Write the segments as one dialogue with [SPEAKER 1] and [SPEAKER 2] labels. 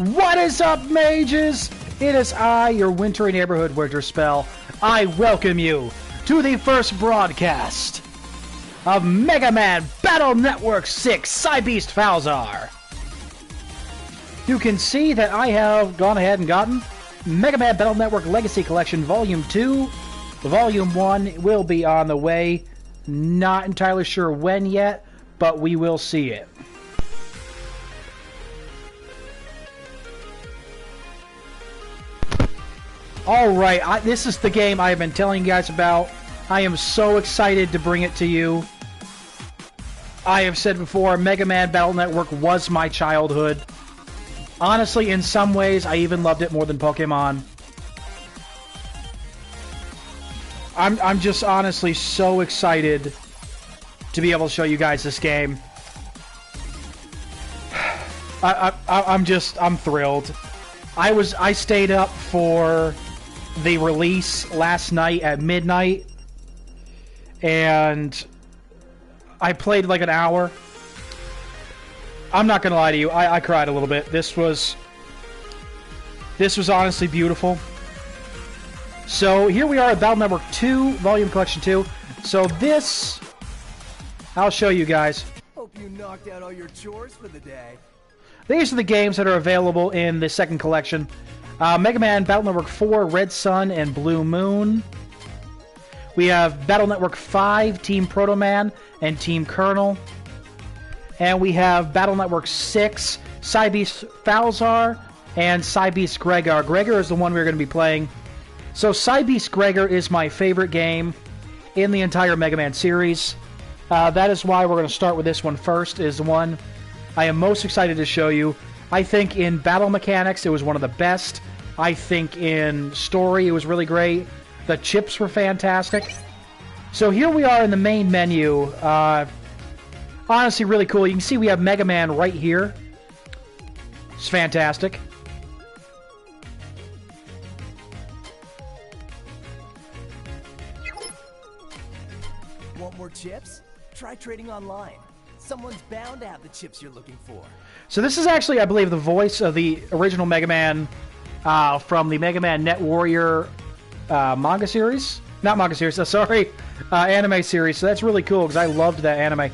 [SPEAKER 1] What is up, mages? It is I, your wintry neighborhood Winterspelll. I welcome you to the first broadcast of Megaman Battle Network 6 Cybeast Falzar. You can see that I have gone ahead and gotten Megaman Battle Network Legacy Collection Volume 2. Volume 1 will be on the way. Not entirely sure when yet, but we will see it. Alright, this is the game I have been telling you guys about. I am so excited to bring it to you. I have said before, Mega Man Battle Network was my childhood. Honestly, in some ways, I even loved it more than Pokemon. I'm just honestly so excited to be able to show you guys this game. I'm thrilled. I stayed up for the release last night at midnight, and I played like an hour. I'm not gonna lie to you, I cried a little bit. This was honestly beautiful. So here we are at Battle Network 2, Volume Collection 2. So this, I'll show you guys.
[SPEAKER 2] Hope you knocked out all your chores for the day.
[SPEAKER 1] These are the games that are available in the second collection. Mega Man Battle Network 4, Red Sun and Blue Moon. We have Battle Network 5, Team Proto Man and Team Colonel. And we have Battle Network 6, Cybeast Falzar and Cybeast Gregar. Gregar is the one we're going to be playing. So Cybeast Gregar is my favorite game in the entire Mega Man series. That is why we're going to start with this one first, is the one I am most excited to show you. I think in battle mechanics, it was one of the best. I think in story, it was really great. The chips were fantastic. So here we are in the main menu. Honestly, really cool. You can see we have Mega Man right here. It's fantastic.
[SPEAKER 2] Want more chips? Try trading online. Someone's bound to have the chips you're looking for.
[SPEAKER 1] So this is actually, I believe, the voice of the original Mega Man from the Mega Man Net Warrior manga series. Not manga series, sorry. Anime series. So that's really cool because I loved that anime.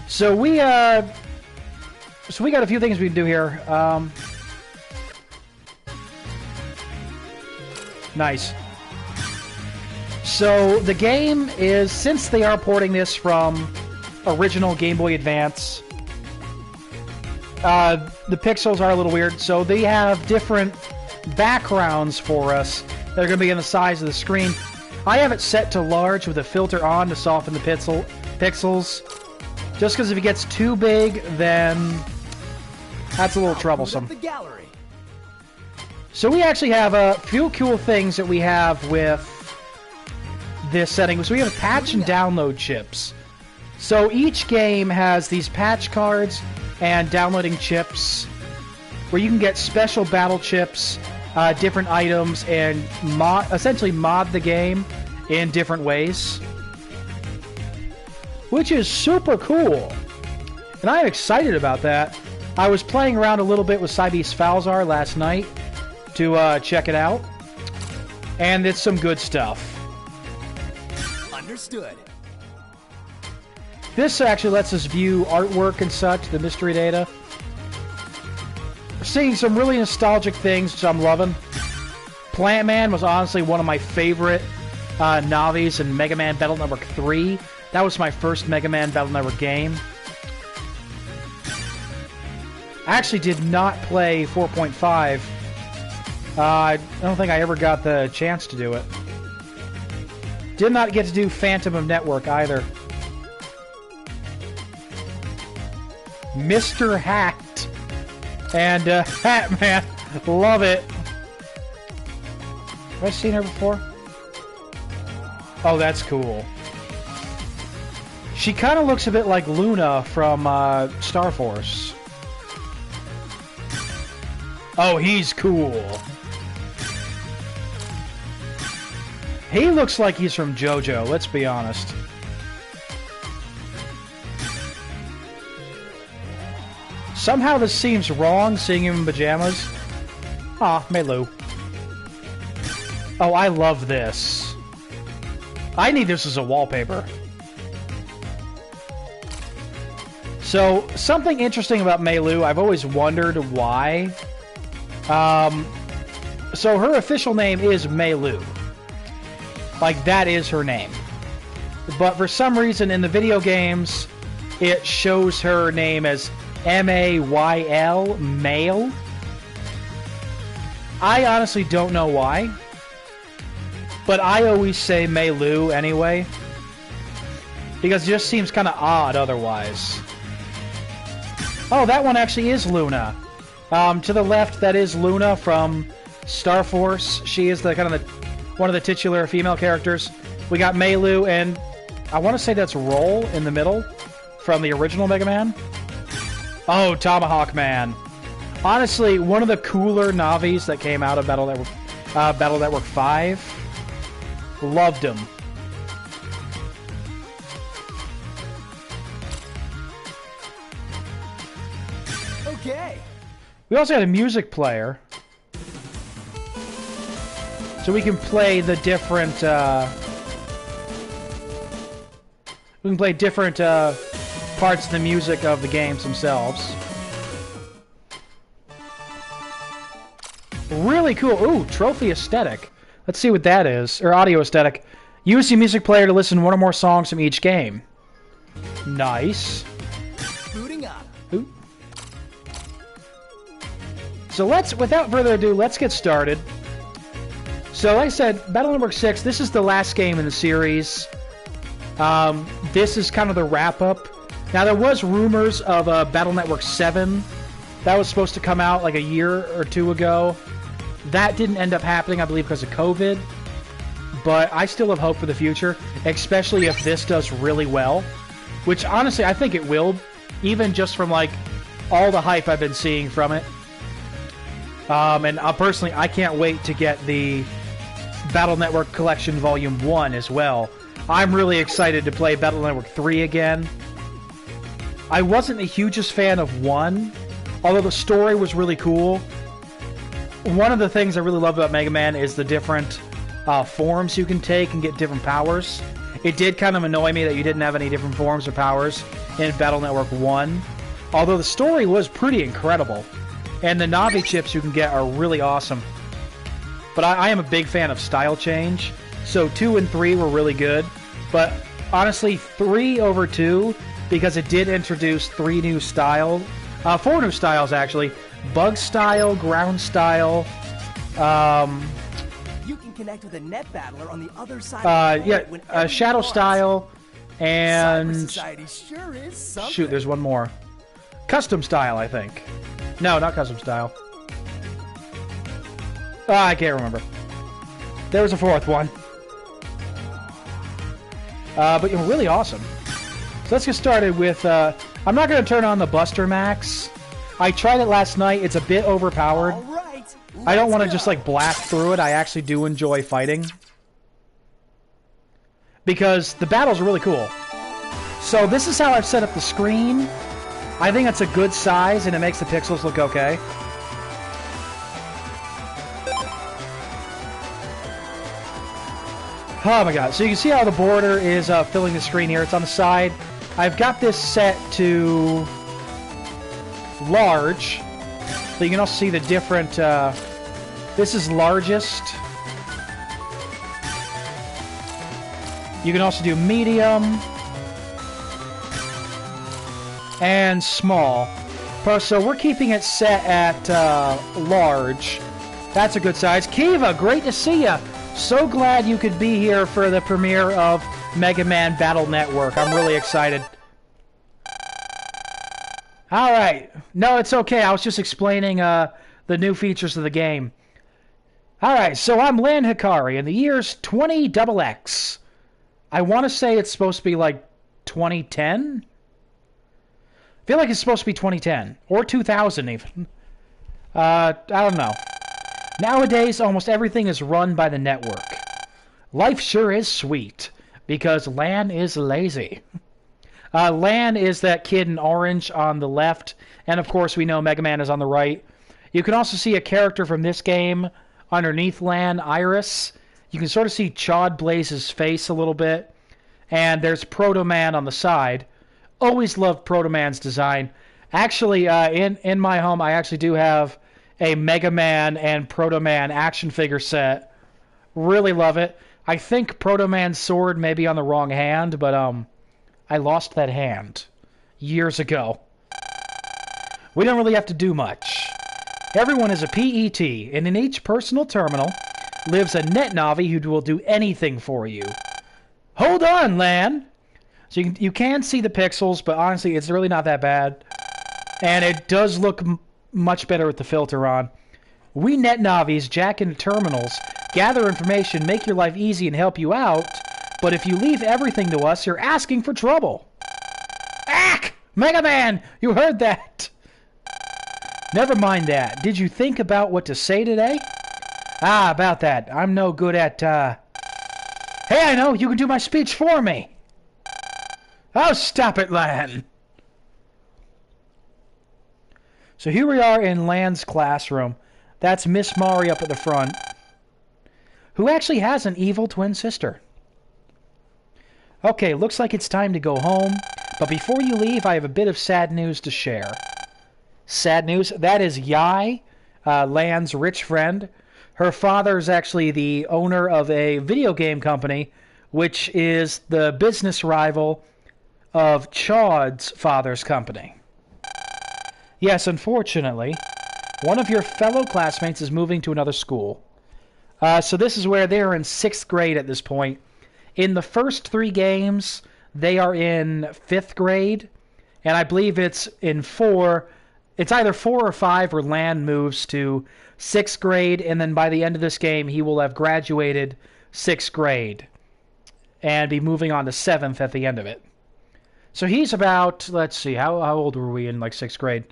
[SPEAKER 1] So we got a few things we can do here. Nice. So the game is, since they are porting this from original Game Boy Advance, the pixels are a little weird, so they have different backgrounds for us that are going to be in the size of the screen. I have it set to large with a filter on to soften the pixels, just because if it gets too big, then that's a little troublesome.
[SPEAKER 2] The gallery.
[SPEAKER 1] So we actually have a few cool things that we have with this setting. So we have patch and download chips. So each game has these patch cards and downloading chips where you can get special battle chips, different items, and essentially mod the game in different ways, which is super cool. And I'm excited about that. I was playing around a little bit with Cybeast Falzar last night to check it out, and it's some good stuff.
[SPEAKER 2] Understood.
[SPEAKER 1] This actually lets us view artwork and such, the mystery data. We're seeing some really nostalgic things, which I'm loving. Plant Man was honestly one of my favorite Navis in Mega Man Battle Network 3. That was my first Mega Man Battle Network game. I actually did not play 4.5. I don't think I ever got the chance to do it. Did not get to do Phantom of Network either. Mr. Hacked and Hat Man, love it. Have I seen her before? Oh, that's cool. She kind of looks a bit like Luna from Star Force. Oh, he's cool. He looks like he's from JoJo, let's be honest. Somehow this seems wrong, seeing him in pajamas. Aw, Melu. Oh, I love this. I need this as a wallpaper. So, something interesting about Melu, I've always wondered why. So her official name is Melu. Like, that is her name. But for some reason in the video games, it shows her name as M-A-Y-L, male. I honestly don't know why. But I always say Melu anyway. Because it just seems kind of odd otherwise. Oh, that one actually is Luna. To the left, that is Luna from Star Force. She is the kind of one of the titular female characters. We got Melu, and I want to say that's Roll in the middle from the original Mega Man. Oh, Tomahawk Man. Honestly, one of the cooler Navis that came out of Battle Network 5. Loved him.
[SPEAKER 2] Okay.
[SPEAKER 1] We also had a music player. So we can play the different, we can play different, parts of the music of the games themselves. Really cool. Ooh, trophy aesthetic. Let's see what that is. Or audio aesthetic. Use the music player to listen to one or more songs from each game. Nice.
[SPEAKER 2] Booting up.
[SPEAKER 1] Ooh. So without further ado, let's get started. So like I said, Battle Network 6, this is the last game in the series. This is kind of the wrap-up. Now, there was rumors of Battle Network 7. That was supposed to come out like a year or two ago. That didn't end up happening, I believe, because of COVID. But I still have hope for the future, especially if this does really well. Which, honestly, I think it will. Even just from, like, all the hype I've been seeing from it. And personally, I can't wait to get the Battle Network Collection Volume 1 as well. I'm really excited to play Battle Network 3 again. I wasn't the hugest fan of 1, although the story was really cool. One of the things I really love about Mega Man is the different forms you can take and get different powers. It did kind of annoy me that you didn't have any different forms or powers in Battle Network 1. Although the story was pretty incredible. And the Navi chips you can get are really awesome. But I am a big fan of style change. So 2 and 3 were really good. But honestly, 3 over 2, because it did introduce 3 new styles. 4 new styles, actually. Bug style, ground style,
[SPEAKER 2] You can connect with a net battler on the other side of the world
[SPEAKER 1] shadow style, and
[SPEAKER 2] Cyber Society sure is something.
[SPEAKER 1] shoot, there's one more. Custom style, I think. No, not custom style. I can't remember. There was a 4th one. But you're really awesome. So let's get started with, I'm not going to turn on the Buster Max. I tried it last night. It's a bit overpowered.
[SPEAKER 2] All right,
[SPEAKER 1] I don't want to
[SPEAKER 2] let's
[SPEAKER 1] just,
[SPEAKER 2] go.
[SPEAKER 1] like, blast through it. I actually do enjoy fighting. Because the battles are really cool. So this is how I've set up the screen. I think that's a good size, and it makes the pixels look okay. Oh my god. So you can see how the border is filling the screen here. It's on the side. I've got this set to large. So you can also see the different... this is largest. You can also do medium. And small. So we're keeping it set at large. That's a good size. Kiva, great to see ya. So glad you could be here for the premiere of Mega Man Battle Network. I'm really excited. Alright. No, it's okay. I was just explaining the new features of the game. Alright, so I'm Lan Hikari, and the year's 20XX. I want to say it's supposed to be like 2010? I feel like it's supposed to be 2010. Or 2000 even. I don't know. Nowadays, almost everything is run by the network. Life sure is sweet, because Lan is lazy. Lan is that kid in orange on the left, and of course we know Mega Man is on the right. You can also see a character from this game underneath Lan, Iris. You can sort of see Chad Blaze's face a little bit, and there's Proto Man on the side. Always loved Proto Man's design. Actually, in my home, I actually do have a Mega Man and Proto Man action figure set. Really love it. I think Proto Man's sword may be on the wrong hand, but I lost that hand years ago. We don't really have to do much. Everyone is a PET, and in each personal terminal lives a NetNavi who will do anything for you. Hold on, Lan! So you can see the pixels, but honestly, it's really not that bad. And it does look much better with the filter on. We NetNavis jack into terminals, gather information, make your life easy, and help you out. But if you leave everything to us, you're asking for trouble. Ack! Mega Man! You heard that! Never mind that. Did you think about what to say today? Ah, about that. I'm no good at, Hey, I know! You can do my speech for me! Oh, stop it, Lan! So here we are in Lan's classroom. That's Miss Mari up at the front, who actually has an evil twin sister. Okay, looks like it's time to go home, but before you leave, I have a bit of sad news to share. Sad news? That is Yai, Lan's rich friend. Her father is actually the owner of a video game company, which is the business rival of Chad's father's company. Yes, unfortunately, one of your fellow classmates is moving to another school. So this is where they're in 6th grade at this point. In the first 3 games, they are in 5th grade, and I believe it's in 4. It's either 4 or 5 where Lan moves to 6th grade, and then by the end of this game, he will have graduated 6th grade and be moving on to 7th at the end of it. So he's about, let's see, how old were we in, like, 6th grade?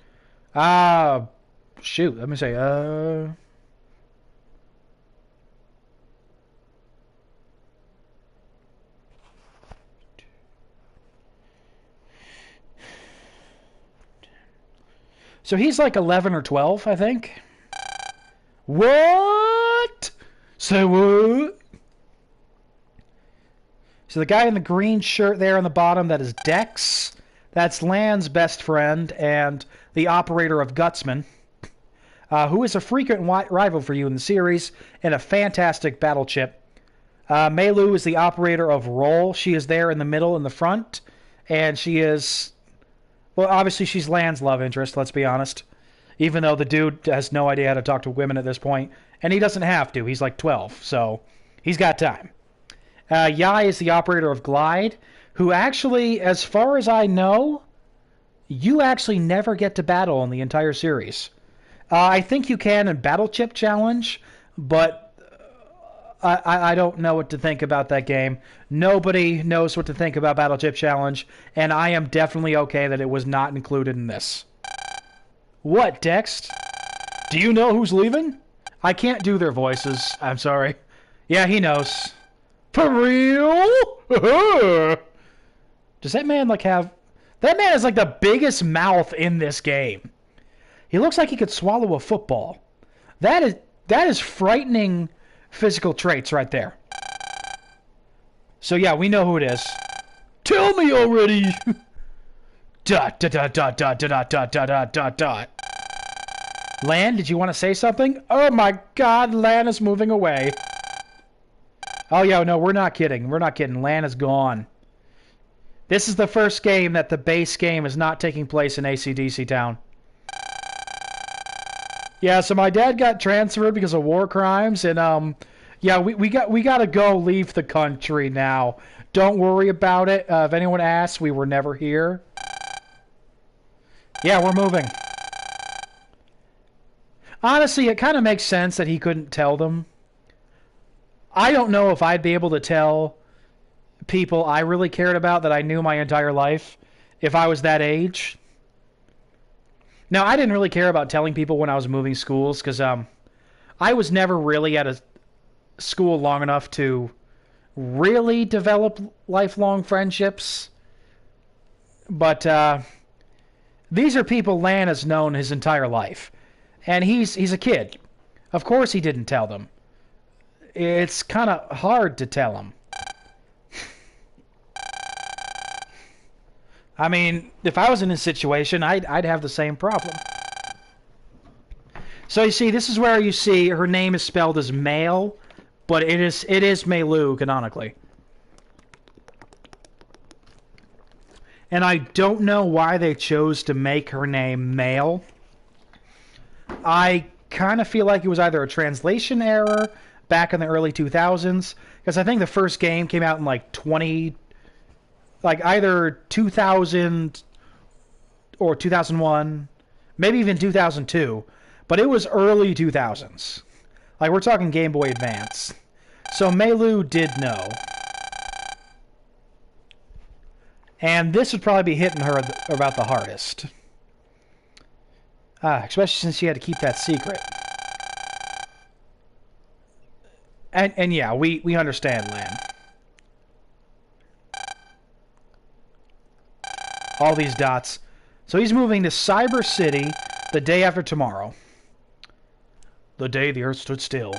[SPEAKER 1] Shoot, let me say, So he's like 11 or 12, I think. What? Say what? So the guy in the green shirt there on the bottom, that is Dex. That's Lan's best friend and the operator of Gutsman, who is a frequent rival for you in the series and a fantastic battle chip. Meilu is the operator of Roll. She is there in the middle in the front, and she is... Well, obviously she's Lan's love interest, let's be honest. Even though the dude has no idea how to talk to women at this point. And he doesn't have to. He's like 12, so he's got time. Yai is the operator of Glide, who actually, as far as I know, you actually never get to battle in the entire series. I think you can in Battle Chip Challenge, but I don't know what to think about that game. Nobody knows what to think about Battle Chip Challenge, and I am definitely okay that it was not included in this. What, Dex? Do you know who's leaving? I can't do their voices. I'm sorry. Yeah, he knows. For real? Does that man, like, have... That man has, like, the biggest mouth in this game. He looks like he could swallow a football. That is frightening physical traits right there. So, yeah, we know who it is. Tell me already! Dot, dot, dot, dot, dot, dot, dot, dot, dot, dot. Lan, did you want to say something? Oh my god, Lan is moving away. Oh, yeah, no, we're not kidding. We're not kidding. Lan is gone. This is the first game that the base game is not taking place in AC/DC Town. Yeah, so my dad got transferred because of war crimes, and, yeah, we got to go leave the country now. Don't worry about it. If anyone asks, we were never here. Yeah, we're moving. Honestly, it kind of makes sense that he couldn't tell them. I don't know if I'd be able to tell people I really cared about that I knew my entire life if I was that age. Now, I didn't really care about telling people when I was moving schools because I was never really at a school long enough to really develop lifelong friendships. But these are people Lan has known his entire life. And he's a kid. Of course he didn't tell them. It's kind of hard to tell him. I mean, if I was in this situation, I'd have the same problem. So you see, this is where you see her name is spelled as male, but it is Meilu canonically. And I don't know why they chose to make her name male. I kind of feel like it was either a translation error back in the early 2000s, because I think the first game came out in like either 2000 or 2001, maybe even 2002, but it was early 2000s. Like, we're talking Game Boy Advance. So Meilu did know. And this would probably be hitting her about the hardest. Especially since she had to keep that secret. And yeah, we understand, Lan. All these dots. So he's moving to Cyber City the day after tomorrow. The day the Earth stood still.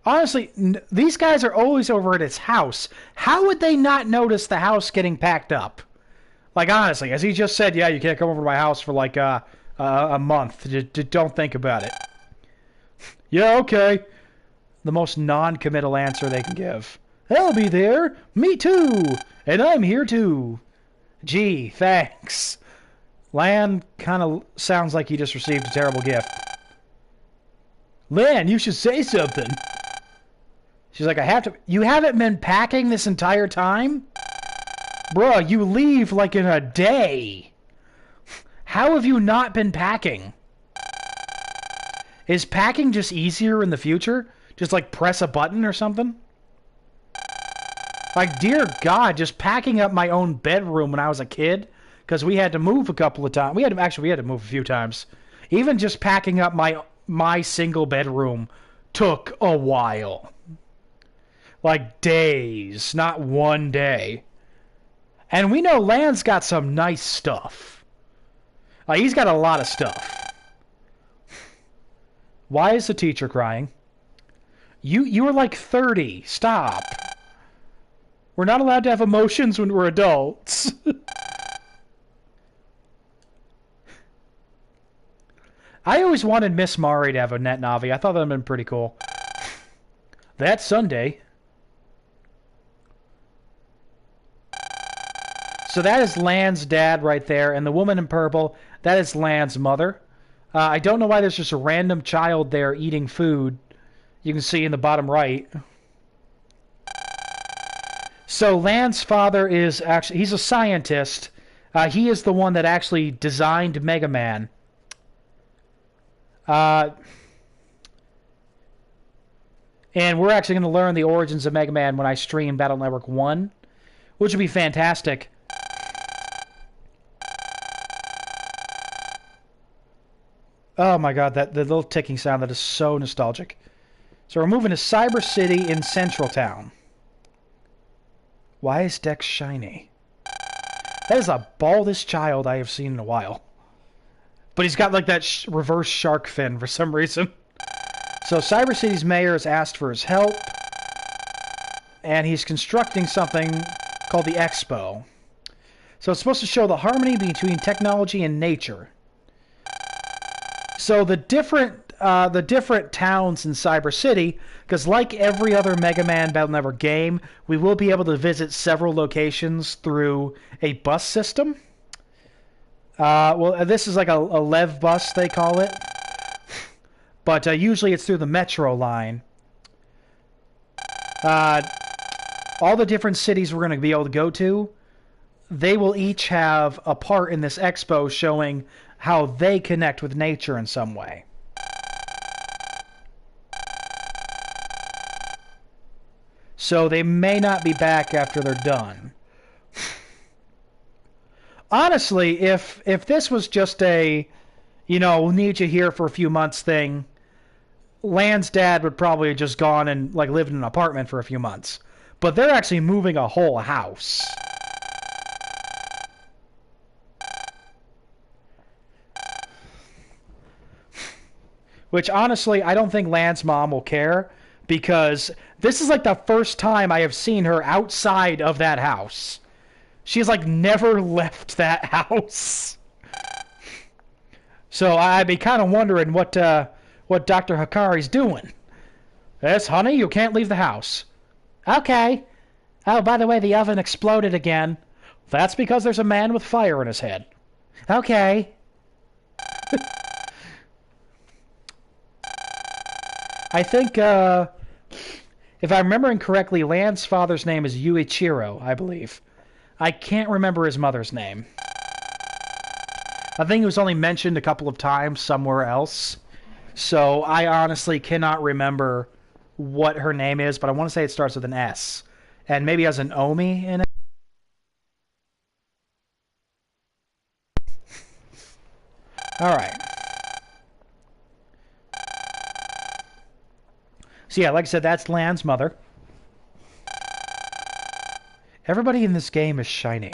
[SPEAKER 1] Honestly, these guys are always over at his house. How would they not notice the house getting packed up? Like, honestly, as he just said, yeah, you can't come over to my house for like a month. Just don't think about it. Yeah, okay. The most non-committal answer they can give. I'll be there. Me too. And I'm here too. Gee, thanks. Lan kind of sounds like he just received a terrible gift. Lan, you should say something. She's like, I have to... You haven't been packing this entire time? Bruh, you leave like in a day. How have you not been packing? Is packing just easier in the future? Just like press a button or something? Like, dear God, just packing up my own bedroom when I was a kid, because we had to move a couple of times. We had to move a few times. Even just packing up my single bedroom took a while. Like days, not one day. And we know Lan's got some nice stuff. He's got a lot of stuff. Why is the teacher crying? You were like 30. Stop. We're not allowed to have emotions when we're adults. I always wanted Miss Mari to have a net Navi. I thought that would have been pretty cool. That Sunday. So that is Lan's dad right there, and the woman in purple, that is Lan's mother. I don't know why there's just a random child there eating food. You can see in the bottom right. So Lan's father is actually, he's a scientist. He is the one that actually designed Megaman. And we're actually going to learn the origins of Megaman when I stream Battle Network 1, which would be fantastic. Oh my God, the little ticking sound, that is so nostalgic. So we're moving to Cyber City in Central Town. Why is Dex shiny? That is the baldest child I have seen in a while. But he's got like that reverse shark fin for some reason. So Cyber City's mayor has asked for his help. And he's constructing something called the Expo. So it's supposed to show the harmony between technology and nature. So the different towns in Cyber City, because like every other Mega Man Battle Network game, we will be able to visit several locations through a bus system. Well, this is like a Lev bus, they call it. But usually it's through the metro line. All the different cities we're going to be able to go to, they will each have a part in this expo showing how they connect with nature in some way. So they may not be back after they're done. Honestly, if this was just a, we'll need you here for a few months thing, Lan's dad would probably have just gone and like lived in an apartment for a few months. but they're actually moving a whole house. Which, honestly, I don't think Lan's mom will care, because this is like the first time I have seen her outside of that house. She's like never left that house. So I'd be kind of wondering what Dr. Hikari's doing. Yes, honey, you can't leave the house. Okay. Oh, by the way, the oven exploded again. That's because there's a man with fire in his head. Okay. I think, if I'm remembering correctly, Lan's father's name is Yuichiro, I believe. I can't remember his mother's name. I think it was only mentioned a couple of times somewhere else. So I honestly cannot remember what her name is, but I want to say it starts with an S. And maybe has an Omi in it. Alright. So yeah, like I said, that's Lan's mother. Everybody in this game is shiny.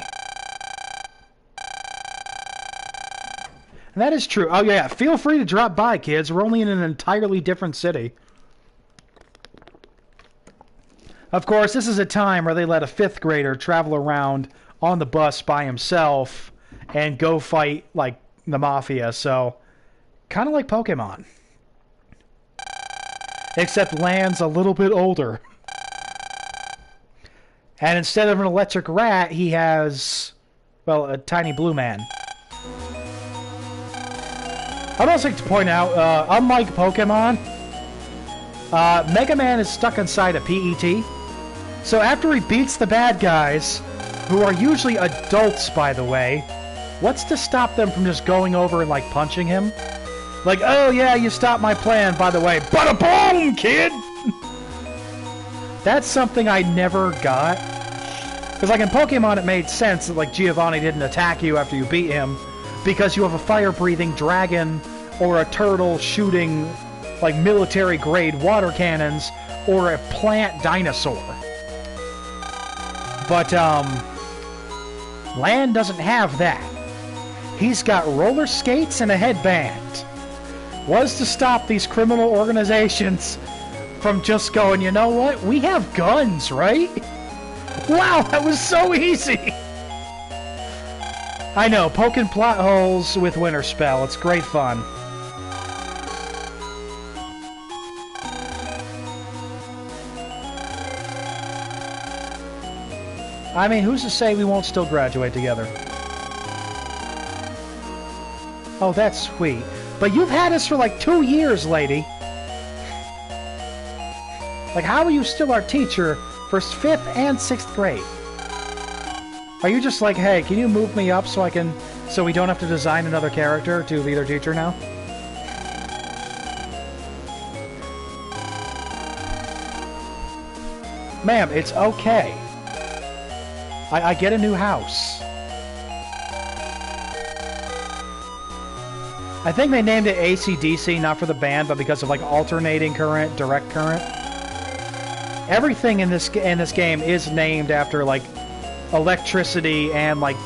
[SPEAKER 1] And that is true. Oh yeah, feel free to drop by, kids. We're only in an entirely different city. Of course, this is a time where they let a 5th grader travel around on the bus by himself and go fight, like, the Mafia. So, kind of like Pokemon. Except Lan's a little bit older. And instead of an electric rat, he has, well, a tiny blue man. I'd also like to point out, unlike Pokemon, Megaman is stuck inside a PET. So after he beats the bad guys, who are usually adults, by the way, what's to stop them from just going over and, like, punching him? Like, oh yeah, you stopped my plan, by the way. Bada boom, kid! That's something I never got. Because, like, in Pokemon, it made sense that, like, Giovanni didn't attack you after you beat him, because you have a fire-breathing dragon or a turtle shooting, like, military-grade water cannons or a plant dinosaur. But, Lan doesn't have that. He's got roller skates and a headband. Was to stop these criminal organizations from just going, you know what? We have guns, right? Wow, that was so easy! I know, poking plot holes with Winterspelll. It's great fun. I mean, who's to say we won't still graduate together? Oh, that's sweet. But you've had us for like 2 years, lady. Like, how are you still our teacher for 5th and 6th grade? Are you just like, hey, can you move me up so we don't have to design another character to be their teacher now? Ma'am, it's okay. I get a new house. I think they named it AC/DC not for the band, but because of like alternating current, direct current. Everything in this game is named after like electricity and like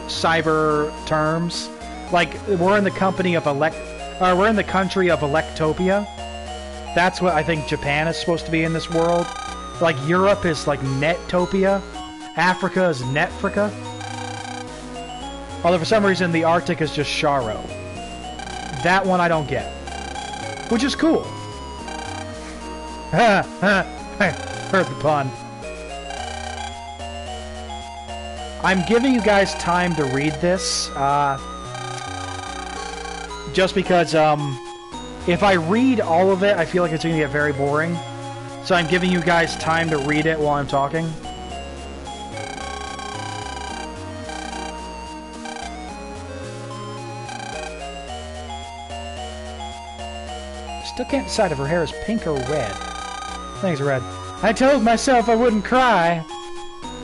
[SPEAKER 1] cyber terms. Like we're in the country of Electopia. That's what I think Japan is supposed to be in this world. Like Europe is like Netopia. Africa is Netfrica. Although for some reason the Arctic is just Sharo. That one I don't get. Which is cool. Heard the pun. I'm giving you guys time to read this. Just because if I read all of it, I feel like it's going to get very boring. So I'm giving you guys time to read it while I'm talking. Still can't decide if her hair is pink or red. I think it's red. I told myself I wouldn't cry.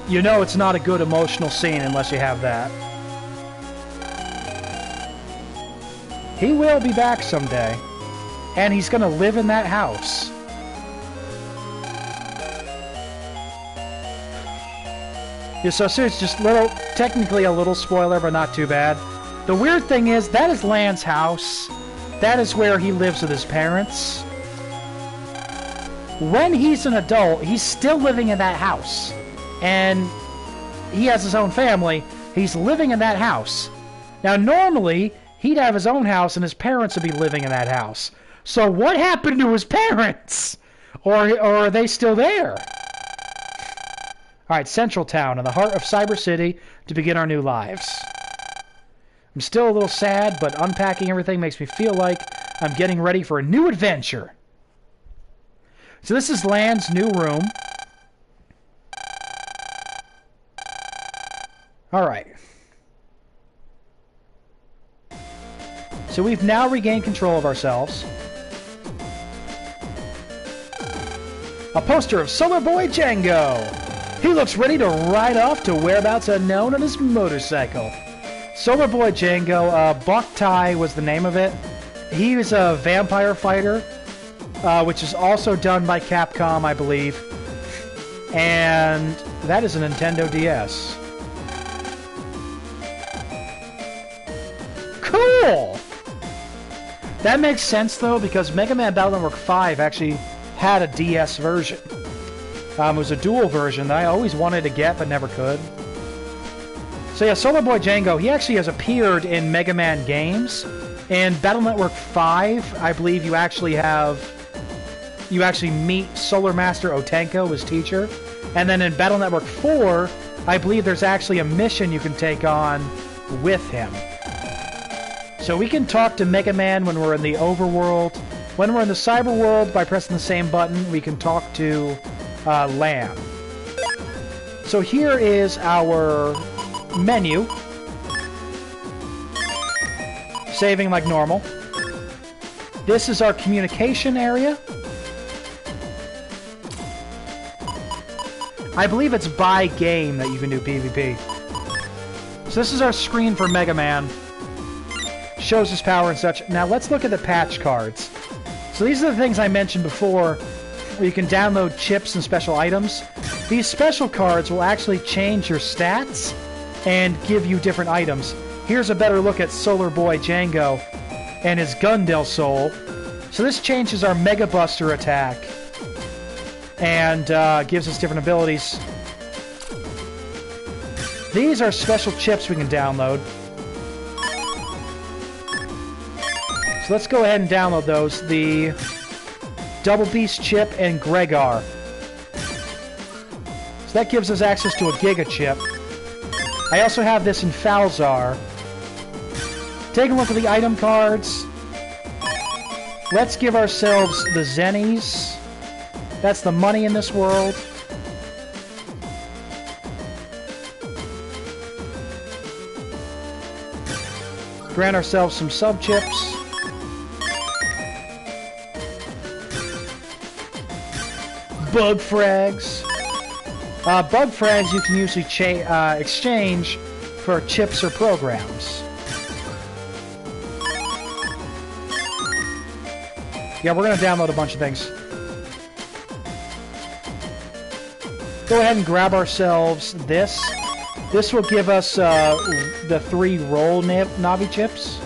[SPEAKER 1] You know it's not a good emotional scene unless you have that. He will be back someday. And he's gonna live in that house. Yeah, so it's just technically a little spoiler, but not too bad. The weird thing is, that is Lan's house. That is where he lives with his parents. When he's an adult, he's still living in that house. And he has his own family. He's living in that house. Now, normally, he'd have his own house and his parents would be living in that house. So what happened to his parents? Or are they still there? Alright, Central Town, in the heart of Cyber City, to begin our new lives. I'm still a little sad, but unpacking everything makes me feel like I'm getting ready for a new adventure. So this is Lan's new room. Alright. So we've now regained control of ourselves. A poster of Solar Boy Django. He looks ready to ride off to whereabouts unknown on his motorcycle. Solar Boy Django, Boktai was the name of it. He was a vampire fighter, which is also done by Capcom, I believe. And that is a Nintendo DS. Cool! That makes sense, though, because Mega Man Battle Network 5 actually had a DS version. It was a dual version that I always wanted to get, but never could. So yeah, Solar Boy Django, he actually has appeared in Mega Man games. In Battle Network 5, I believe you actually meet Solar Master Otenko, his teacher. And then in Battle Network 4, I believe there's actually a mission you can take on with him. So we can talk to Mega Man when we're in the overworld. When we're in the cyber world, by pressing the same button, we can talk to Lan. So here is our menu. Saving like normal. This is our communication area. I believe it's by game that you can do PvP. So this is our screen for Mega Man. Shows his power and such. Now let's look at the patch cards. So these are the things I mentioned before, where you can download chips and special items. These special cards will actually change your stats and give you different items. Here's a better look at Solar Boy Django and his Gun Del Sol. So this changes our Mega Buster attack and gives us different abilities. These are special chips we can download. So let's go ahead and download those. The Double Beast chip and Gregar. So that gives us access to a Giga chip. I also have this in Falzar. Take a look at the item cards. Let's give ourselves the Zennies. That's the money in this world. Grant ourselves some sub-chips. Bug frags. Bug frags you can usually exchange for chips or programs. Yeah, we're going to download a bunch of things. Go ahead and grab ourselves this. This will give us the 3 roll Navi chips.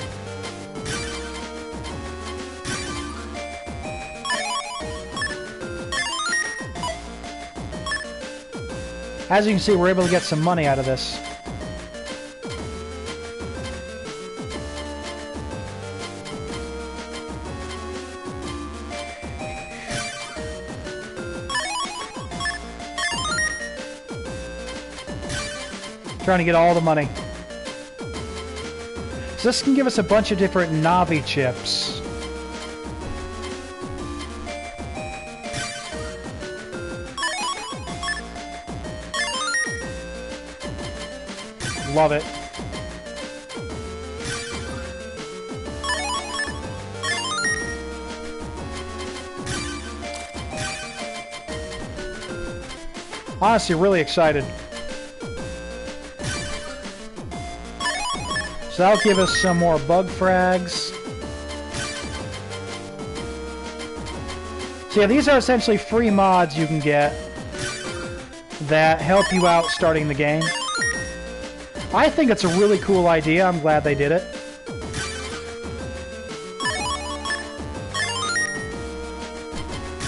[SPEAKER 1] As you can see, we're able to get some money out of this. Trying to get all the money. So this can give us a bunch of different Navi chips. Love it. Honestly, really excited. So that'll give us some more bug frags. So yeah, these are essentially free mods you can get. that help you out starting the game. I think it's a really cool idea. I'm glad they did it.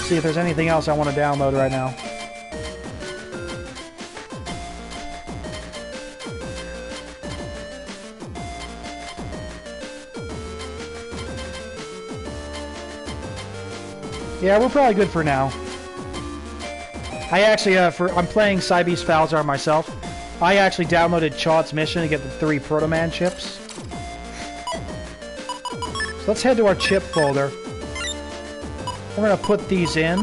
[SPEAKER 1] See if there's anything else I want to download right now. Yeah, we're probably good for now. I actually, I'm playing Cybeast Falzar myself. I actually downloaded Chaud's Mission to get the 3 Proto Man chips. So let's head to our chip folder. We're going to put these in.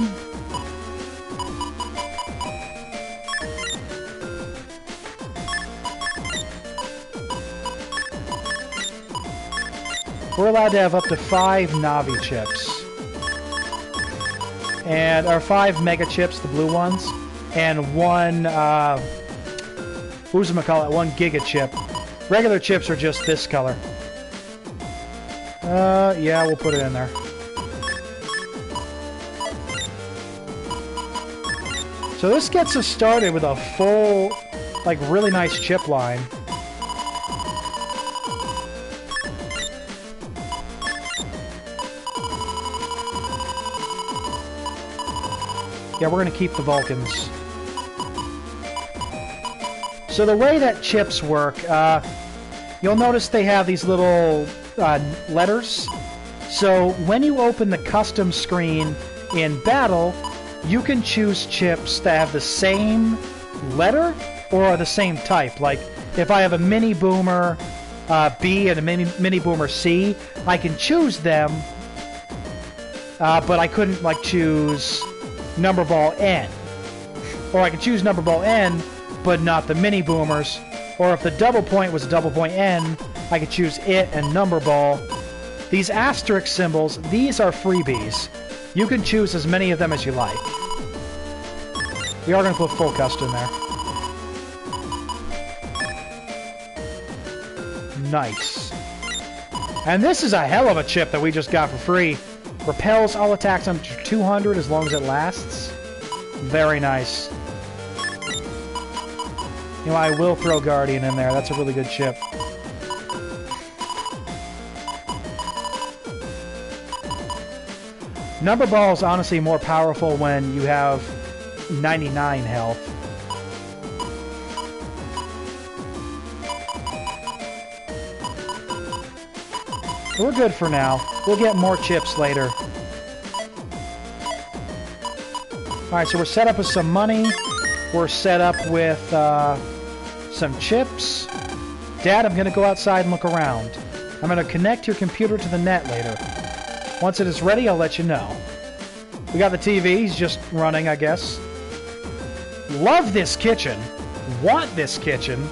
[SPEAKER 1] We're allowed to have up to 5 Navi chips. And our 5 Mega chips, the blue ones, and 1, who's-it-ma-call-it, 1 Giga chip. Regular chips are just this color. Yeah, we'll put it in there. So this gets us started with a full, like, really nice chip line. Yeah, we're going to keep the Vulcans. So the way that chips work, you'll notice they have these little letters. So when you open the custom screen in battle, you can choose chips that have the same letter or are the same type. Like, if I have a Mini Boomer B and a Mini Boomer C, I can choose them, but I couldn't, like, choose Number Ball N. Or I could choose Number Ball N, but not the Mini Boomers. Or if the double point was a double point N, I could choose it and Number Ball. These asterisk symbols, these are freebies. You can choose as many of them as you like. We are going to put full custom there. Nice. And this is a hell of a chip that we just got for free. Repels all attacks up to 200 as long as it lasts. Very nice. You know, I will throw Guardian in there. That's a really good chip. Number Ball is honestly more powerful when you have 99 health. We're good for now. We'll get more chips later. Alright, so we're set up with some money. We're set up with some chips. Dad, I'm going to go outside and look around. I'm going to connect your computer to the net later. Once it is ready, I'll let you know. We got the TV. He's just running, I guess. Love this kitchen. Want this kitchen.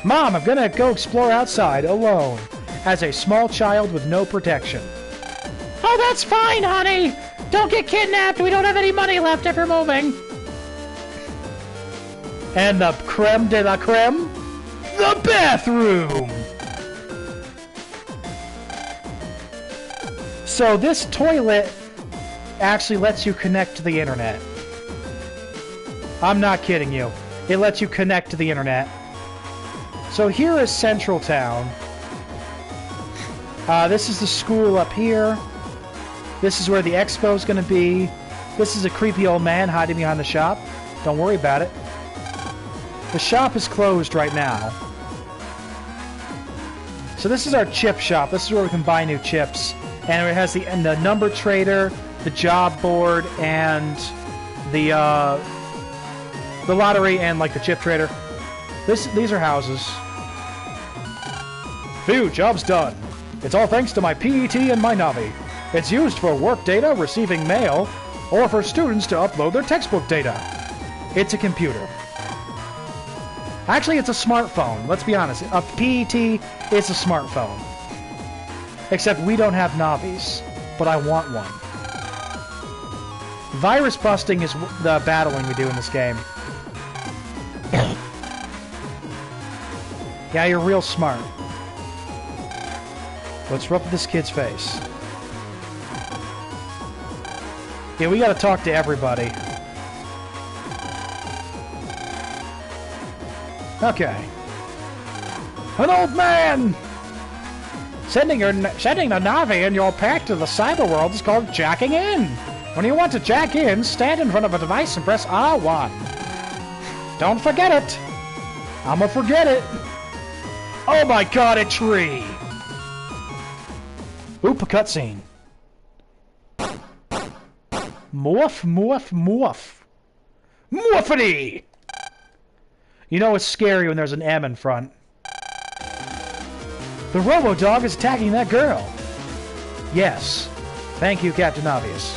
[SPEAKER 1] Mom, I'm gonna go explore outside alone, as a small child with no protection. Oh, that's fine, honey! Don't get kidnapped! We don't have any money left if you're moving! And the creme de la creme? The bathroom! So this toilet actually lets you connect to the internet. I'm not kidding you. It lets you connect to the internet. So here is Central Town. This is the school up here. This is where the expo is going to be. This is a creepy old man hiding behind the shop. Don't worry about it. The shop is closed right now. So this is our chip shop. This is where we can buy new chips. And it has the number trader, the job board, and the lottery, and like the chip trader. These are houses. Phew, job's done. It's all thanks to my PET and my Navi. It's used for work data, receiving mail, or for students to upload their textbook data. It's a computer. Actually, it's a smartphone. Let's be honest. A PET is a smartphone. Except we don't have Navis, but I want one. Virus busting is the battling we do in this game. Yeah, you're real smart. Let's rub this kid's face. Yeah, we gotta talk to everybody. Okay. An old man! Sending the Navi in your pack to the cyber world is called jacking in. When you want to jack in, stand in front of a device and press R1. Don't forget it. I'ma forget it. Oh my god, a tree! Oop, a cutscene. Morph, morph, morph. Morphity! You know it's scary when there's an M in front. The Robo-Dog is attacking that girl. Yes. Thank you, Captain Obvious.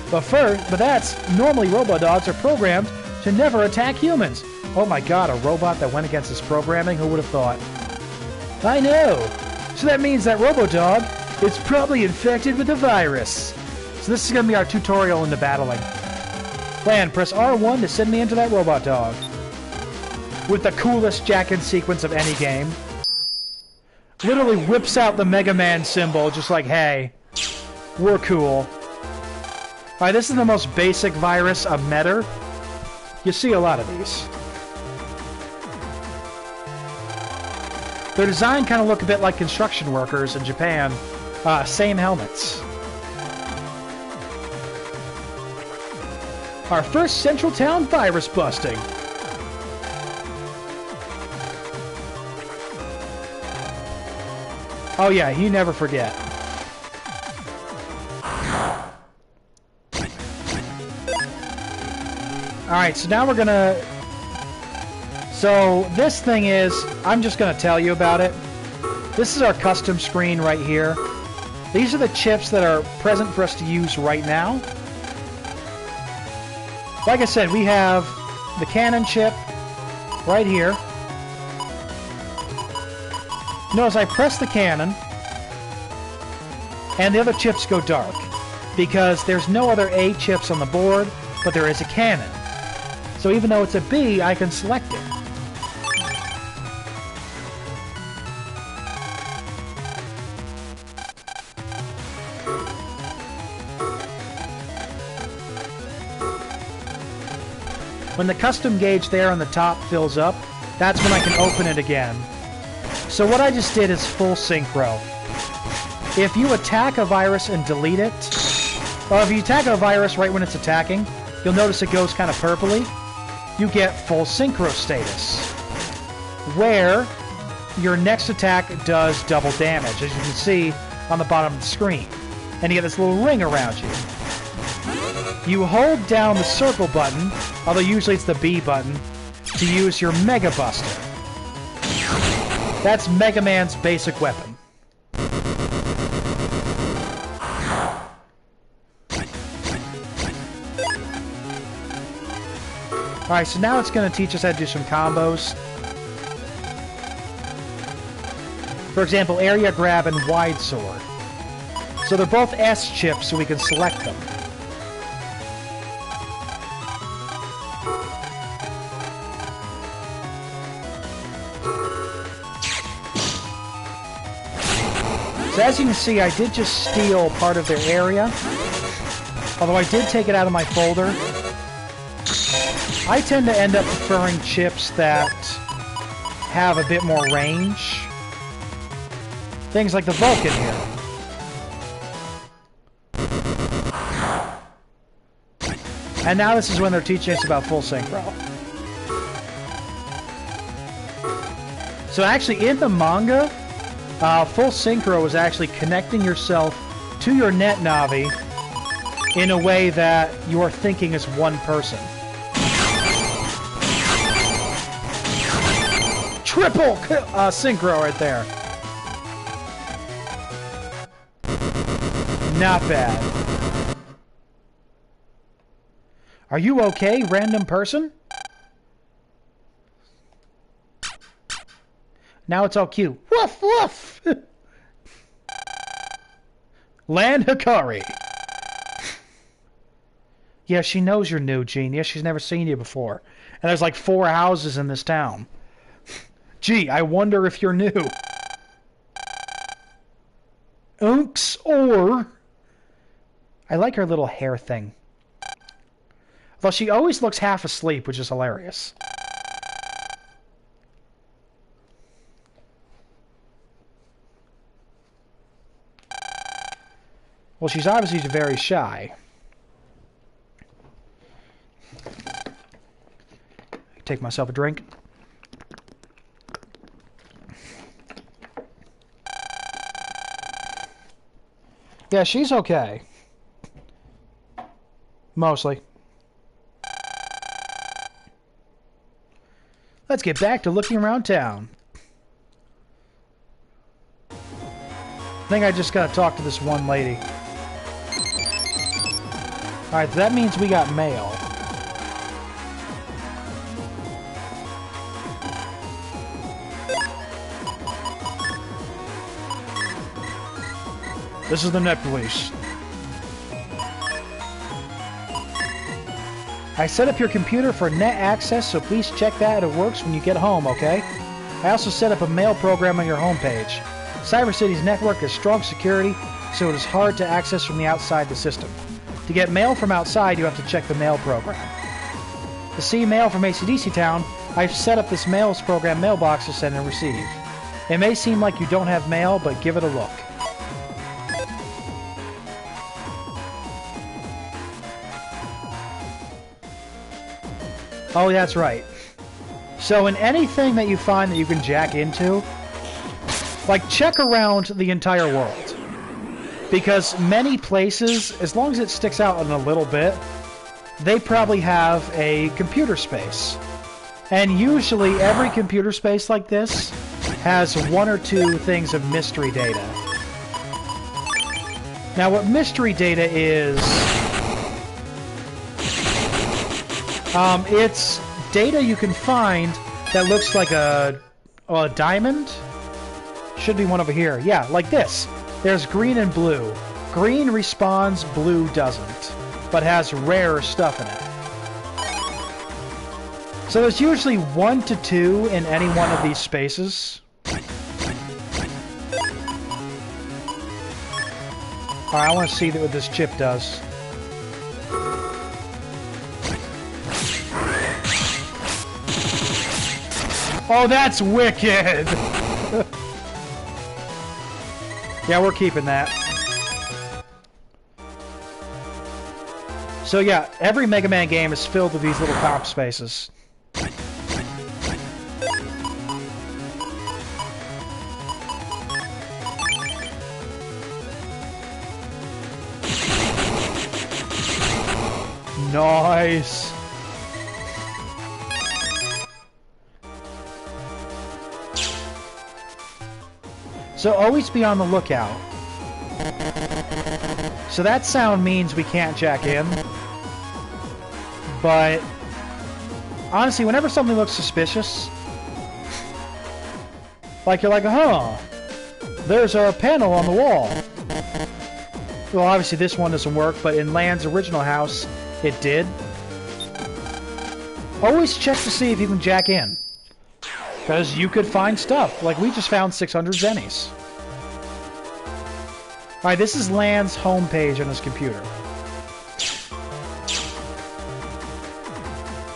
[SPEAKER 1] But that's... Normally Robo-Dogs are programmed to never attack humans. Oh my god, a robot that went against its programming? Who would have thought? I know. So that means that Robo-Dog is probably infected with a virus. So this is going to be our tutorial into battling. Plan, press R1 to send me into that Robot Dog. With the coolest jack-in sequence of any game. Literally whips out the Megaman symbol, just like, hey, we're cool. Alright, this is the most basic virus, a Metter. You see a lot of these. Their design kind of look a bit like construction workers in Japan. Same helmets. Our first Central Town virus busting. Oh yeah, you never forget. Alright, so now we're gonna... So, this thing is... I'm just gonna tell you about it. This is our custom screen right here. These are the chips that are present for us to use right now. Like I said, we have the cannon chip right here. Notice I press the cannon, and the other chips go dark, because there's no other A chips on the board, but there is a cannon. So even though it's a B, I can select it. When the custom gauge there on the top fills up, that's when I can open it again. So what I just did is full synchro. If you attack a virus and delete it, or if you attack a virus right when it's attacking, you'll notice it goes kind of purpley. You get full synchro status, where your next attack does double damage, as you can see on the bottom of the screen. And you get this little ring around you. You hold down the circle button, although usually it's the B button, to use your Mega Buster. That's Mega Man's basic weapon. Alright, so now it's going to teach us how to do some combos. For example, Area Grab and Wide Sword. So they're both S chips, so we can select them. So as you can see, I did just steal part of their area. Although I did take it out of my folder. I tend to end up preferring chips that have a bit more range. Things like the Vulcan here. And now this is when they're teaching us about full synchro. So actually in the manga, full synchro is actually connecting yourself to your net Navi in a way that you are thinking as one person. Triple synchro right there. Not bad. Are you okay, random person? Now it's all cute. Woof, woof! Land Hikari. Yeah, she knows you're new, Gene. Yeah, she's never seen you before. And there's like 4 houses in this town. Gee, I wonder if you're new. Oops, or... I like her little hair thing. Although she always looks half asleep, which is hilarious. Well, she's obviously very shy. Take myself a drink. Yeah, she's okay. Mostly. Let's get back to looking around town. I think I just gotta talk to this one lady. Alright, that means we got mail. This is the Net Police. I set up your computer for net access, so please check that it works when you get home, okay? I also set up a mail program on your homepage. Cyber City's network has strong security, so it is hard to access from the outside the system. To get mail from outside, you have to check the mail program. To see mail from AC/DC Town, I've set up this mails program mailbox to send and receive. It may seem like you don't have mail, but give it a look. Oh, that's right. So in anything that you find that you can jack into, like, check around the entire world. Because many places, as long as it sticks out in a little bit, they probably have a computer space. And usually every computer space like this has one or two things of mystery data. Now, what mystery data is... it's data you can find that looks like a diamond. Should be one over here. Yeah, like this. There's green and blue. Green respawns, blue doesn't, but has rare stuff in it. So there's usually 1 to 2 in any one of these spaces. Alright, I want to see what this chip does. Oh, that's wicked! Yeah, we're keeping that. So yeah, every Mega Man game is filled with these little comp spaces. Nice! So always be on the lookout. So that sound means we can't jack in. But honestly, whenever something looks suspicious, like you're like, huh, there's a panel on the wall. Well, obviously this one doesn't work, but in Land's original house, it did. Always check to see if you can jack in. Because you could find stuff. Like, we just found 600 zennies. Alright, this is Land's homepage on his computer.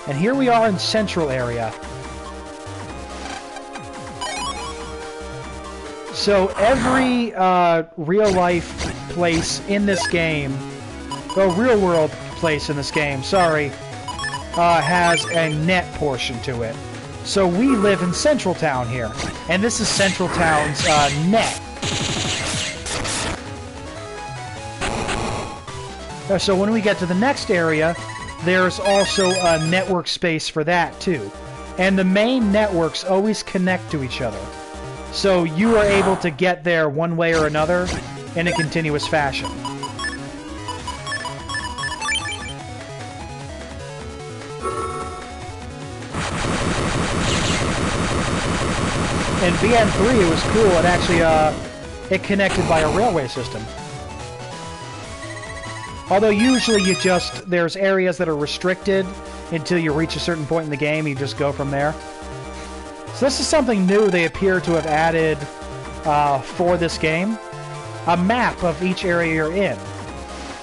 [SPEAKER 1] And here we are in Central area. So every real-life place in this game, well, real-world place in this game, sorry, has a net portion to it. So we live in Central Town here, and this is Central Town's net. So when we get to the next area, there's also a network space for that too. And the main networks always connect to each other. So you are able to get there one way or another in a continuous fashion. In BN3, it was cool. It actually, it connected by a railway system. Although usually there's areas that are restricted until you reach a certain point in the game, you just go from there. So this is something new they appear to have added for this game. A map of each area you're in.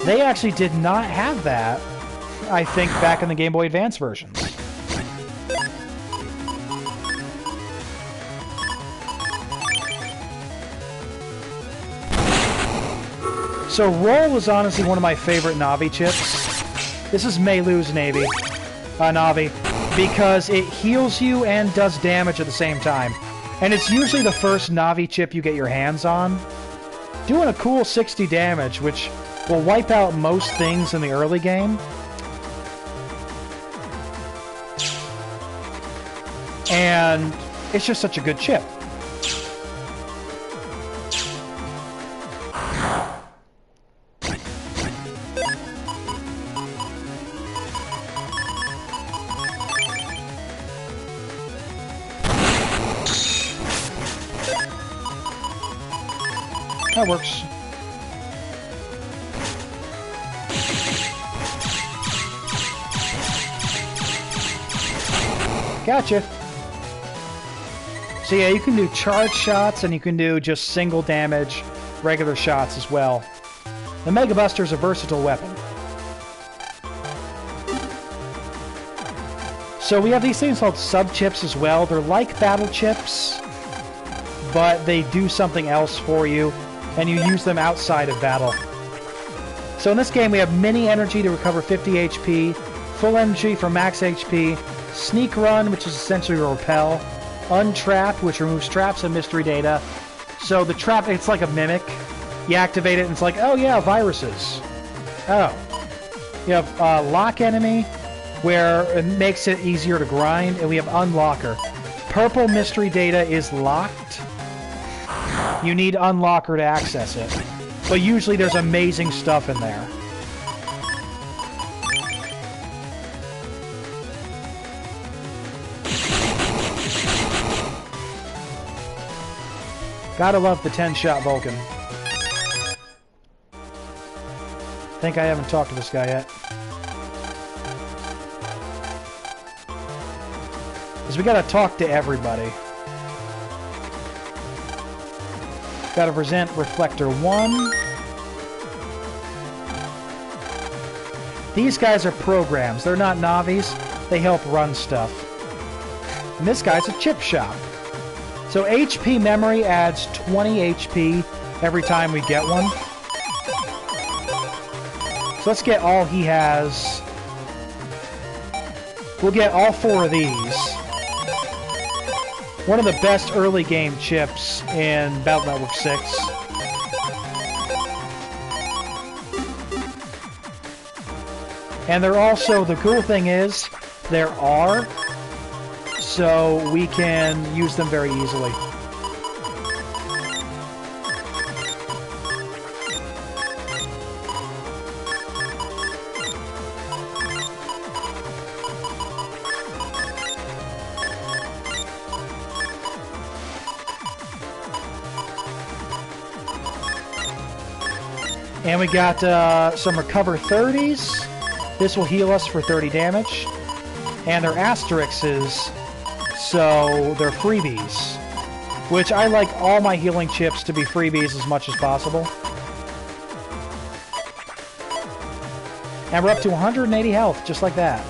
[SPEAKER 1] They actually did not have that, I think, back in the Game Boy Advance versions. So Roll is honestly one of my favorite Navi chips. This is Meilu's Navi, because it heals you and does damage at the same time. And it's usually the first Navi chip you get your hands on, doing a cool 60 damage, which will wipe out most things in the early game. And it's just such a good chip. That works. Gotcha. So yeah, you can do charge shots and you can do just single damage, regular shots as well. The Mega Buster is a versatile weapon. So we have these things called sub-chips as well. They're like battle chips, but they do something else for you, and you use them outside of battle. So in this game, we have mini energy to recover 50 HP, full energy for max HP, sneak run, which is essentially a repel, untrap, which removes traps and mystery data. So the trap, it's like a mimic. You activate it, and it's like, oh yeah, viruses. Oh. You have lock enemy, where it makes it easier to grind, and we have unlocker. Purple mystery data is locked. You need Unlocker to access it. But usually there's amazing stuff in there. Gotta love the 10-shot Vulcan. Think I haven't talked to this guy yet. Because we gotta talk to everybody. Gotta present Reflector 1. These guys are programs. They're not Navis. They help run stuff. And this guy's a chip shop. So HP memory adds 20 HP every time we get one. So let's get all he has. We'll get all 4 of these. One of the best early game chips in Battle Network 6. And they're also, the cool thing is, there are, so we can use them very easily. And we got some Recover 30s. This will heal us for 30 damage. And they're asterisks, so they're freebies. Which I like all my healing chips to be freebies as much as possible. And we're up to 180 health, just like that.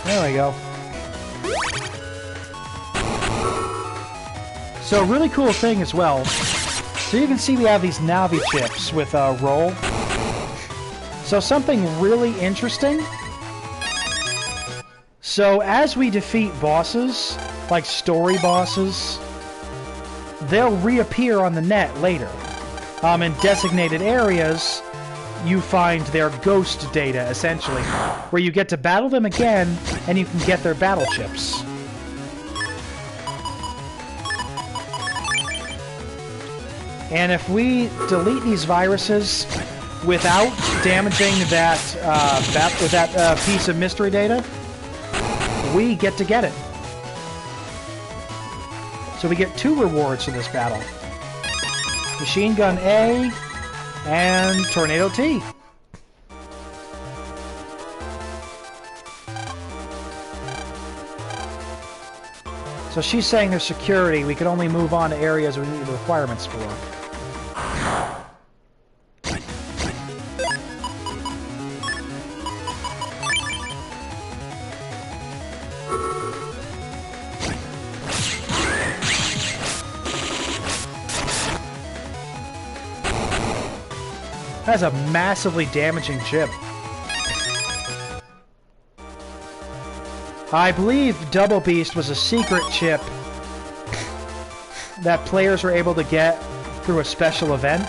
[SPEAKER 1] There we go. So a really cool thing as well. So you can see we have these Navi chips with roll. So something really interesting. So as we defeat bosses, like story bosses, they'll reappear on the net later. In designated areas, you find their ghost data, essentially, where you get to battle them again, and you can get their battle chips. And if we delete these viruses without damaging that piece of mystery data, we get to get it. So we get 2 rewards for this battle. Machine Gun A and Tornado T. So she's saying there's security. We can only move on to areas we need the requirements for. That's a massively damaging chip. I believe Double Beast was a secret chip that players were able to get through a special event.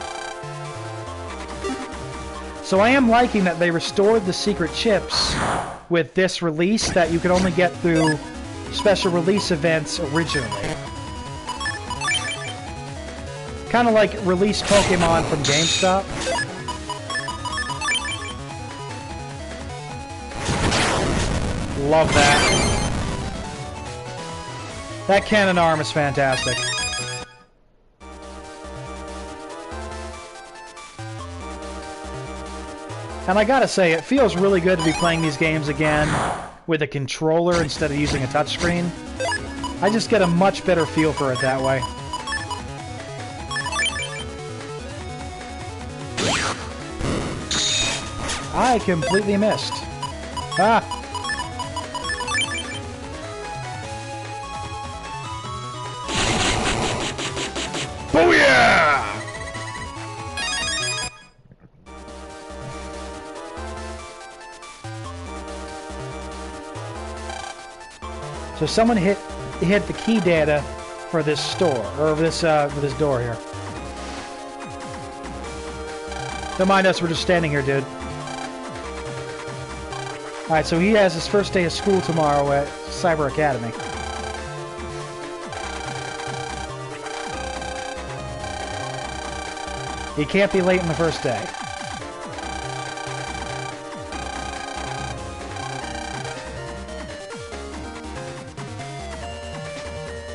[SPEAKER 1] So I am liking that they restored the secret chips with this release that you could only get through special release events originally. Kind of like release Pokemon from GameStop. Love that. That cannon arm is fantastic. And I gotta say, it feels really good to be playing these games again with a controller instead of using a touchscreen. I just get a much better feel for it that way. I completely missed. Ah! Booyah! So someone hit the key data for this store, or this door here. Don't mind us, we're just standing here, dude. Alright, so he has his first day of school tomorrow at Cyber Academy. He can't be late on the first day.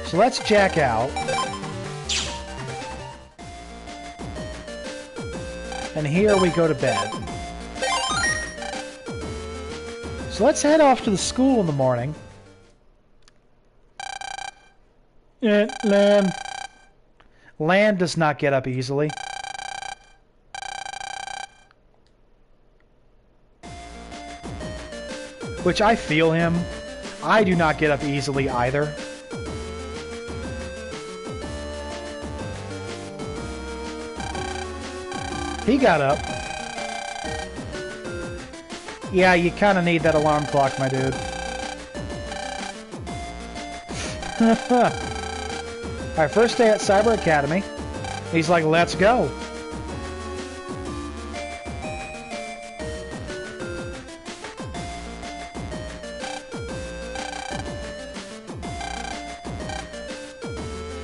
[SPEAKER 1] So let's jack out. And here we go to bed. So let's head off to the school in the morning. Land. Land does not get up easily. Which I feel him. I do not get up easily either. He got up. Yeah, you kind of need that alarm clock, my dude. Alright, first day at Cyber Academy. He's like, let's go.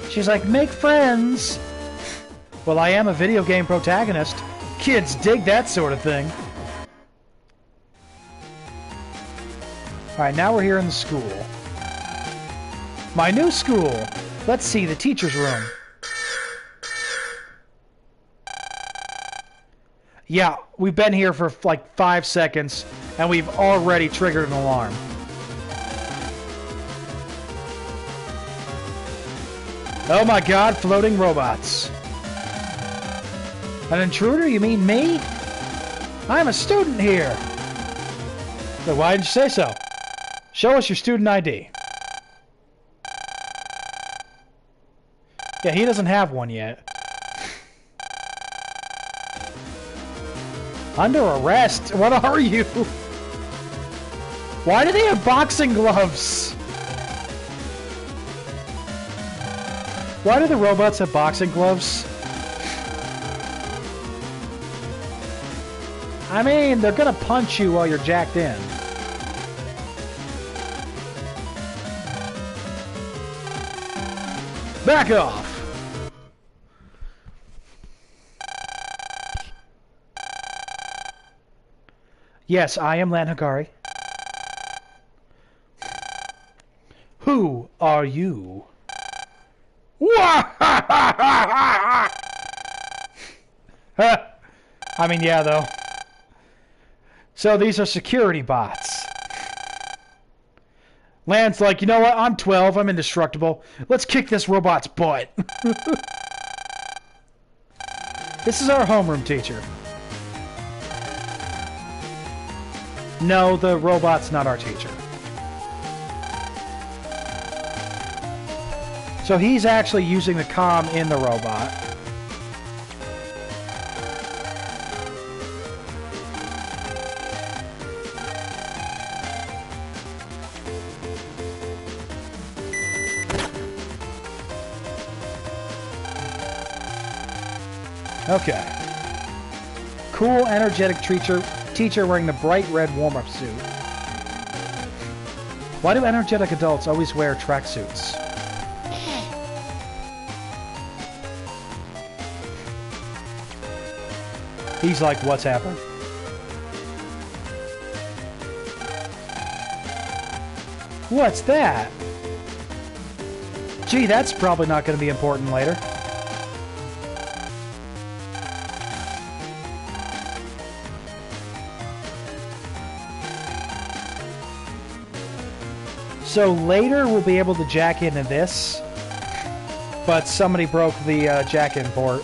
[SPEAKER 1] She's like, make friends. Well, I am a video game protagonist. Kids dig that sort of thing. Alright, now we're here in the school. My new school. Let's see the teacher's room. Yeah, we've been here for like 5 seconds, and we've already triggered an alarm. Oh my god, floating robots. An intruder? You mean me? I'm a student here. So why didn't you say so? Show us your student ID. Yeah, he doesn't have one yet. Under arrest? What are you? Why do they have boxing gloves? Why do the robots have boxing gloves? I mean, they're gonna punch you while you're jacked in. Back off! Yes, I am Lan Hagari. Who are you? I mean, yeah, though. So these are security bots. Lan's like, you know what? I'm 12. I'm indestructible. Let's kick this robot's butt. This is our homeroom teacher. No, the robot's not our teacher. So he's actually using the comm in the robot. Okay. Cool, energetic teacher wearing the bright red warm-up suit. Why do energetic adults always wear tracksuits? He's like, what's happened? What's that? Gee, that's probably not going to be important later. So later we'll be able to jack into this, but somebody broke the jack-in port.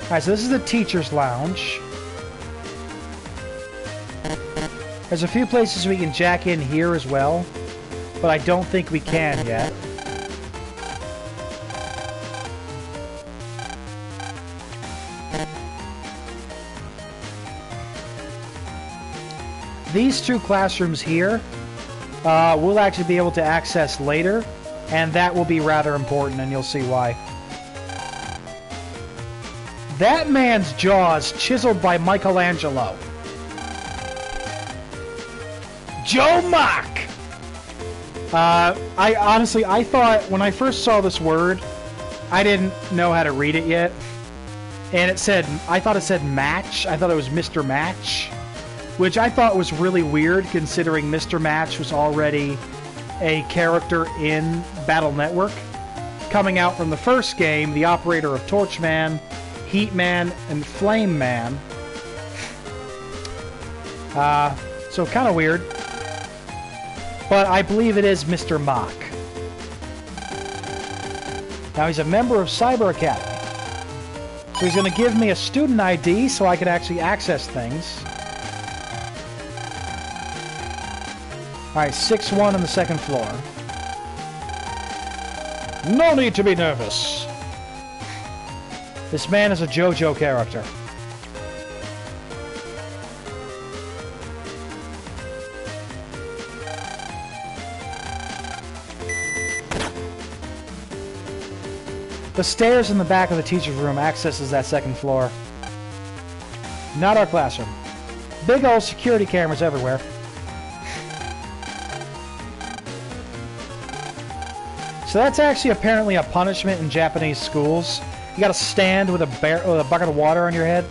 [SPEAKER 1] Alright, so this is the teacher's lounge. There's a few places we can jack in here as well, but I don't think we can yet. These two classrooms here, we'll actually be able to access later, and that will be rather important, and you'll see why. That man's jaws chiseled by Michelangelo. Joe Mock! I honestly, I thought, when I first saw this word, I didn't know how to read it yet. And it said, I thought it said match. I thought it was Mr. Match. Which I thought was really weird, considering Mr. Match was already a character in Battle Network. Coming out from the first game, the operator of Torchman, Heatman, and Flame Man. So kind of weird. But I believe it is Mr. Mock. Now he's a member of Cyber Academy. So he's going to give me a student ID so I can actually access things. Alright, 6-1 on the second floor. No need to be nervous. This man is a JoJo character. The stairs in the back of the teacher's room accesses that second floor. Not our classroom. Big old security cameras everywhere. So that's actually apparently a punishment in Japanese schools. You gotta stand with a bucket of water on your head.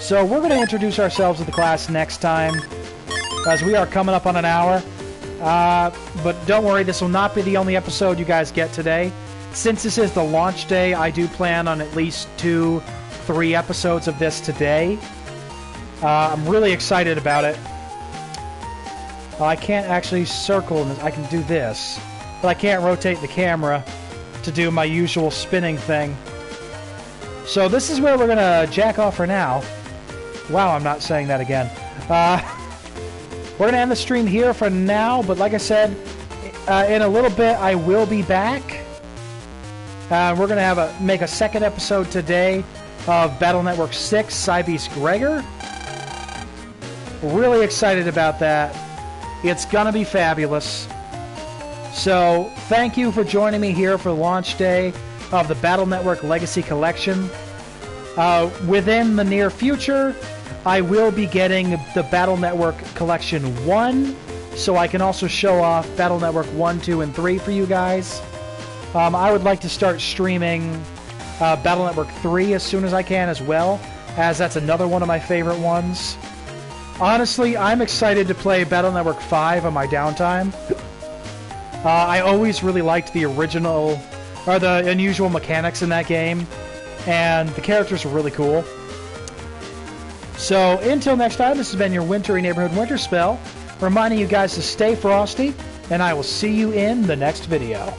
[SPEAKER 1] So we're going to introduce ourselves to the class next time, as we are coming up on an hour. But don't worry, this will not be the only episode you guys get today. Since this is the launch day, I do plan on at least 2-3 episodes of this today. I'm really excited about it. I can't actually circle this. I can do this, but I can't rotate the camera to do my usual spinning thing. So this is where we're going to jack off for now. Wow, I'm not saying that again. We're going to end the stream here for now, but like I said, in a little bit I will be back. We're going to make a second episode today of Battle Network 6, Cybeast Gregar. Really excited about that. It's gonna be fabulous. So, thank you for joining me here for launch day of the Battle Network Legacy Collection. Within the near future, I will be getting the Battle Network Collection 1, so I can also show off Battle Network 1, 2, and 3 for you guys. I would like to start streaming Battle Network 3 as soon as I can as well, as that's another one of my favorite ones. Honestly, I'm excited to play Battle Network 5 on my downtime. I always really liked the original, or the unusual mechanics in that game, and the characters are really cool. So until next time, this has been your Wintry Neighborhood Winterspell, reminding you guys to stay frosty, and I will see you in the next video.